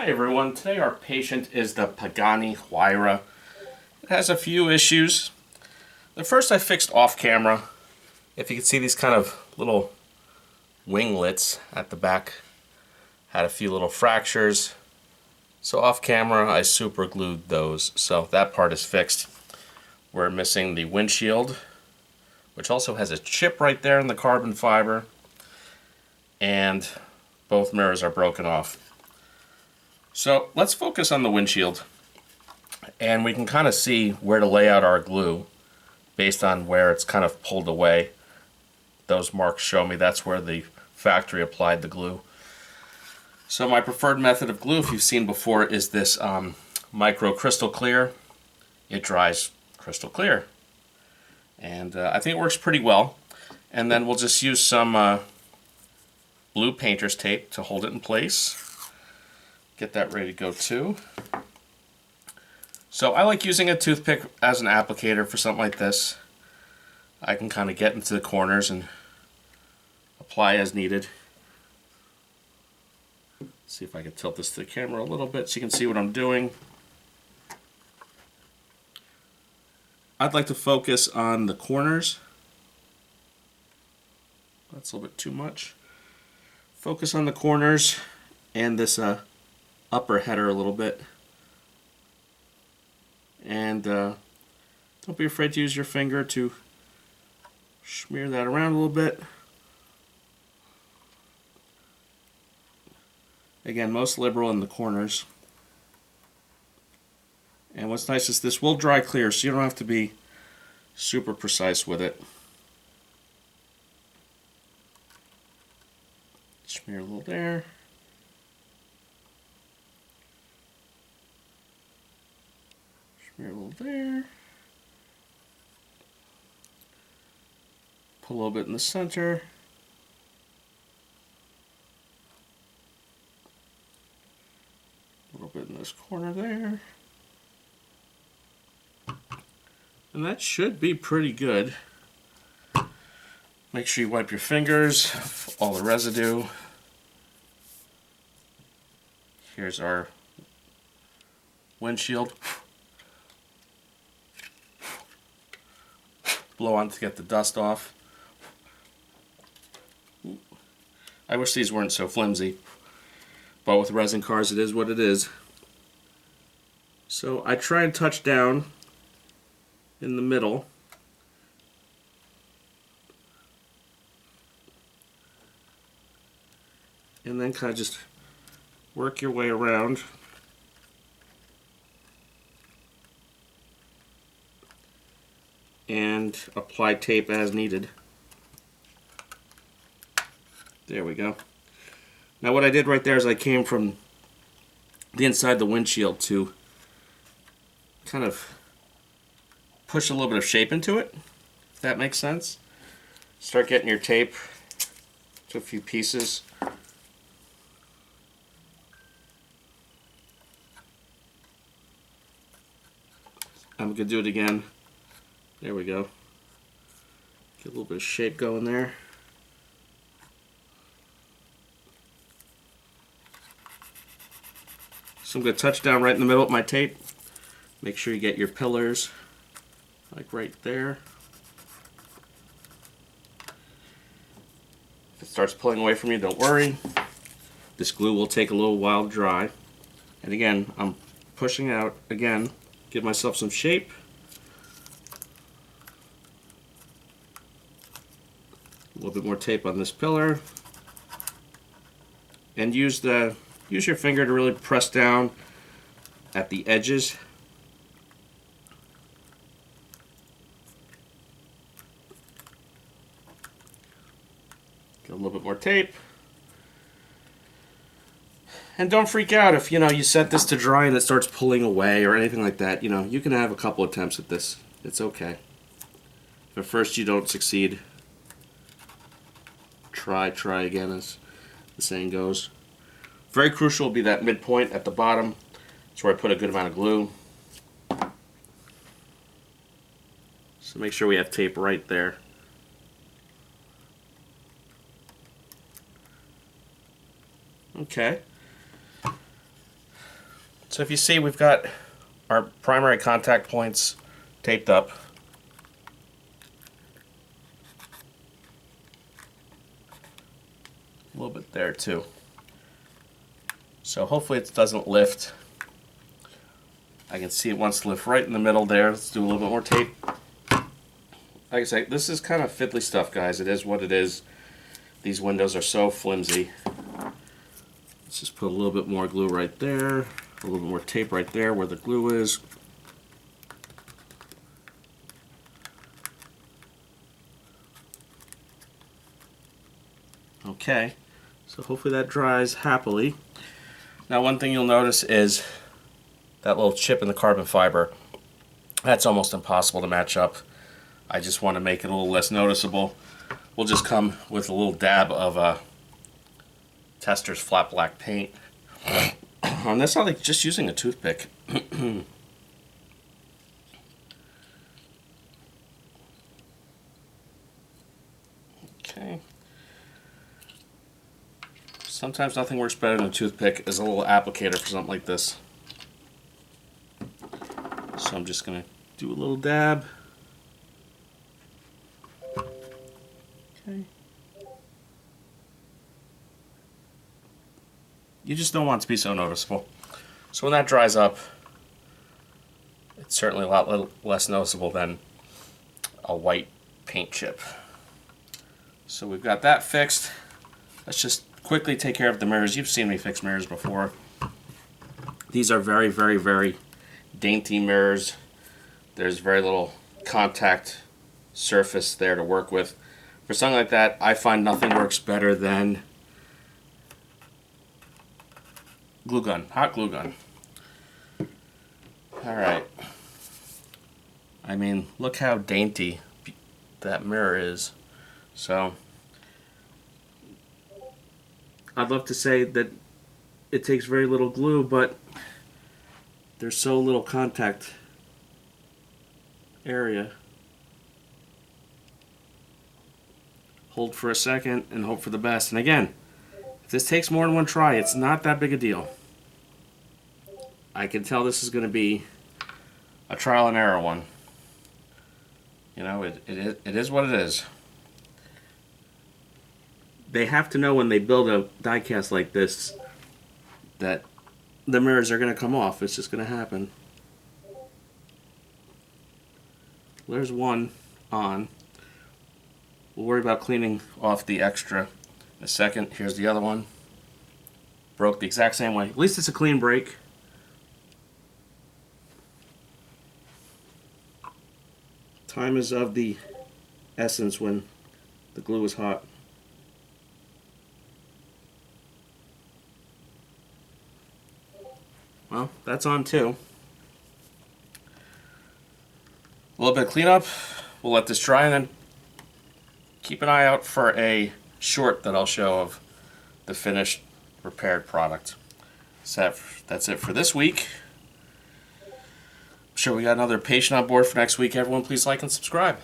Hi everyone, today our patient is the Pagani Huayra. It has a few issues. The first I fixed off camera. If you can see these kind of little winglets at the back, had a few little fractures. So off camera I super glued those, so that part is fixed. We're missing the windshield, which also has a chip right there in the carbon fiber, and both mirrors are broken off. So let's focus on the windshield, and we can kind of see where to lay out our glue based on where it's kind of pulled away. Those marks show me that's where the factory applied the glue. So my preferred method of glue, if you've seen before, is this micro crystal clear. It dries crystal clear, and I think it works pretty well. And then we'll just use some blue painter's tape to hold it in place. Get that ready to go too. So I like using a toothpick as an applicator for something like this. I can kind of get into the corners and apply as needed. See if I can tilt this to the camera a little bit so you can see what I'm doing. I'd like to focus on the corners. That's a little bit too much. Focus on the corners and this upper header a little bit. And don't be afraid to use your finger to smear that around a little bit. Again, most liberal in the corners. And what's nice is this will dry clear, so you don't have to be super precise with it. Smear a little there. Smear a little there. Put a little bit in the center. A little bit in this corner there. And that should be pretty good. Make sure you wipe your fingers, all the residue. Here's our windshield. Blow on to get the dust off. I wish these weren't so flimsy, but with resin cars it is what it is. So I try and touch down in the middle. And then kind of just work your way around. And apply tape as needed. There we go. Now what I did right there is I came from the inside the windshield to kind of push a little bit of shape into it, if that makes sense. Start getting your tape to a few pieces. I'm going to do it again. There we go. Get a little bit of shape going there. So I'm going to touch down right in the middle with my tape. Make sure you get your pillars, like right there. If it starts pulling away from you, don't worry. This glue will take a little while to dry. And again, I'm pushing out again, give myself some shape. A little bit more tape on this pillar, and use your finger to really press down at the edges. Get a little bit more tape, and don't freak out if you set this to dry and it starts pulling away or anything like that. You can have a couple attempts at this. It's okay. If at first you don't succeed, try again, as the saying goes. Very crucial will be that midpoint at the bottom. That's where I put a good amount of glue. So make sure we have tape right there. Okay. So if you see, we've got our primary contact points taped up. A little bit there too. So hopefully it doesn't lift. I can see it wants to lift right in the middle there. Let's do a little bit more tape. Like I say, this is kind of fiddly stuff, guys. It is what it is. These windows are so flimsy. Let's just put a little bit more glue right there. A little bit more tape right there where the glue is. Okay, so hopefully that dries happily. Now one thing you'll notice is that little chip in the carbon fiber. That's almost impossible to match up. I just want to make it a little less noticeable. We'll just come with a little dab of Tester's flat black paint. On this, I like just using a toothpick. Okay. Sometimes nothing works better than a toothpick as a little applicator for something like this. So I'm just going to do a little dab. Okay. You just don't want it to be so noticeable. So when that dries up, it's certainly a lot less noticeable than a white paint chip. So we've got that fixed. Let's just quickly take care of the mirrors. You've seen me fix mirrors before. These are very, very, very dainty mirrors. There's very little contact surface there to work with. For something like that, I find nothing works better than glue gun, hot glue gun. Alright. I mean, look how dainty that mirror is. So, I'd love to say that it takes very little glue, but there's so little contact area. Hold for a second and hope for the best. And again, if this takes more than one try, it's not that big a deal. I can tell this is going to be a trial and error one. You know, it is what it is. They have to know when they build a diecast like this that the mirrors are going to come off. It's just going to happen. There's one on. We'll worry about cleaning off the extra in a second. Here's the other one. Broke the exact same way. At least it's a clean break. Time is of the essence when the glue is hot. Well, that's on too. A little bit of cleanup. We'll let this dry and then keep an eye out for a short that I'll show of the finished repaired product. So that's it for this week. I'm sure we got another patient on board for next week. Everyone, please like and subscribe.